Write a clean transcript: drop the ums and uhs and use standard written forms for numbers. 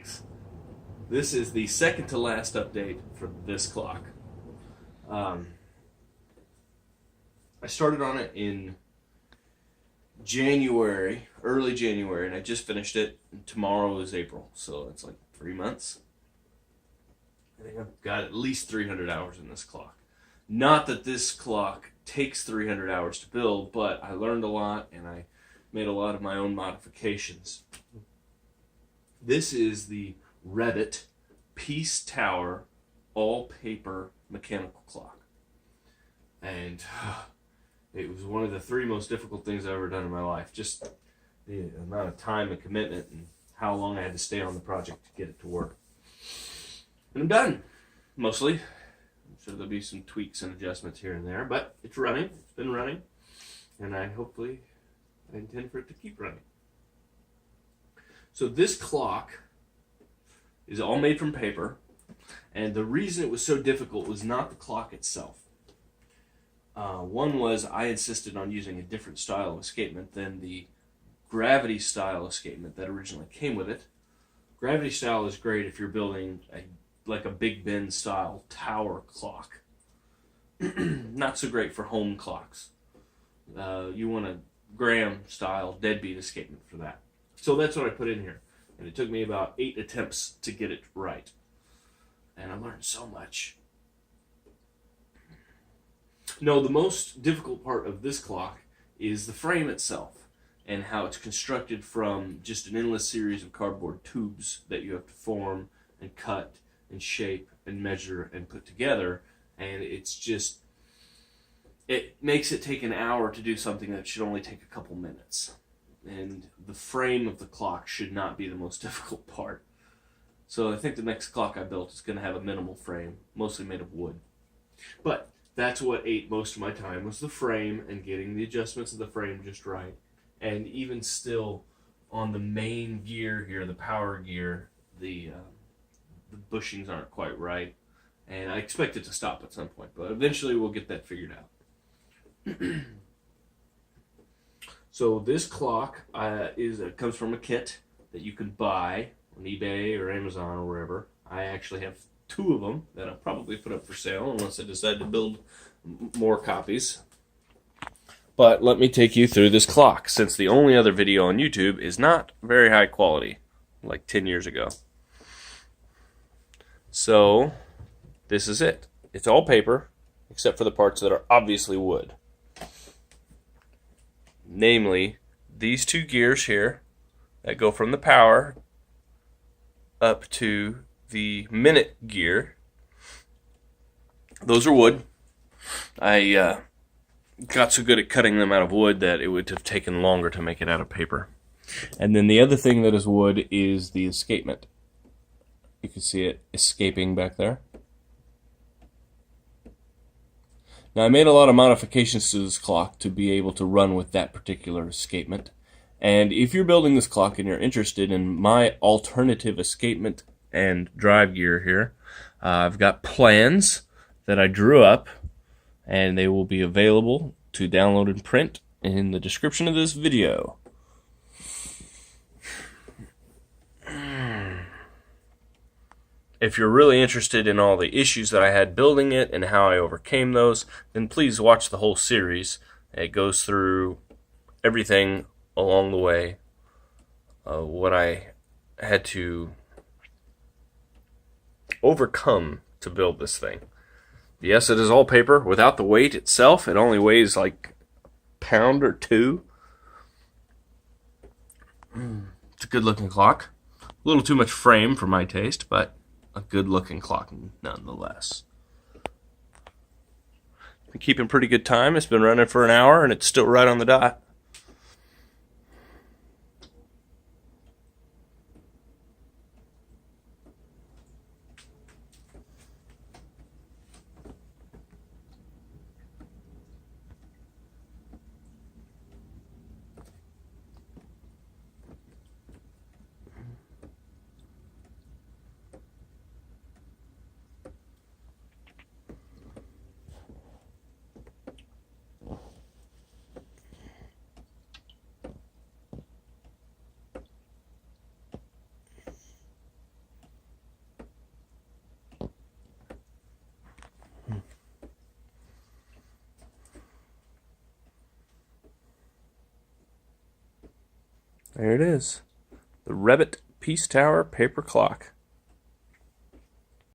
clocks. This is the second to last update for this clock. I started on it in January, early January, and I just finished it. And tomorrow is April, so it's like 3 months. I think I've got at least 300 hours in this clock. Not that this clock takes 300 hours to build, but I learned a lot and I made a lot of my own modifications. This is the Wrebbit Peace Tower all-paper mechanical clock. And it was one of the 3 most difficult things I've ever done in my life. Just the amount of time and commitment and how long I had to stay on the project to get it to work. And I'm done, mostly. I'm sure there'll be some tweaks and adjustments here and there, but it's running. It's been running. And I intend for it to keep running. So this clock is all made from paper, and the reason it was so difficult was not the clock itself. One was I insisted on using a different style of escapement than the gravity style escapement that originally came with it. Gravity style is great if you're building like a Big Ben style tower clock. Not so great for home clocks. You want a Graham style deadbeat escapement for that. So that's what I put in here. And it took me about 8 attempts to get it right. And I learned so much. No, the most difficult part of this clock is the frame itself and how it's constructed from just an endless series of cardboard tubes that you have to form and cut and shape and measure and put together. And it makes it take an hour to do something that should only take a couple minutes. And the frame of the clock should not be the most difficult part. So I think the next clock I built is going to have a minimal frame, mostly made of wood. But that's what ate most of my time, was the frame and getting the adjustments of the frame just right. And even still, on the main gear here, the power gear, the bushings aren't quite right. And I expect it to stop at some point, but eventually we'll get that figured out. So this clock comes from a kit that you can buy on eBay or Amazon or wherever. I actually have 2 of them that I'll probably put up for sale unless I decide to build more copies. But let me take you through this clock, since the only other video on YouTube is not very high quality, like 10 years ago. So this is it. It's all paper, except for the parts that are obviously wood. Namely, these 2 gears here that go from the power up to the minute gear. Those are wood. I got so good at cutting them out of wood that it would have taken longer to make it out of paper. And then the other thing that is wood is the escapement. You can see it escaping back there. Now, I made a lot of modifications to this clock to be able to run with that particular escapement. And if you're building this clock and you're interested in my alternative escapement and drive gear here, I've got plans that I drew up, and they will be available to download and print in the description of this video. If you're really interested in all the issues that I had building it and how I overcame those, then please watch the whole series. It goes through everything along the way, what I had to overcome to build this thing. Yes, it is all paper. Without the weight itself, it only weighs like a pound or 2. It's a good-looking clock. A little too much frame for my taste, but a good-looking clock nonetheless. Been keeping pretty good time. It's been running for an hour, and it's still right on the dot. There it is. The Wrebbit Peace Tower paper clock.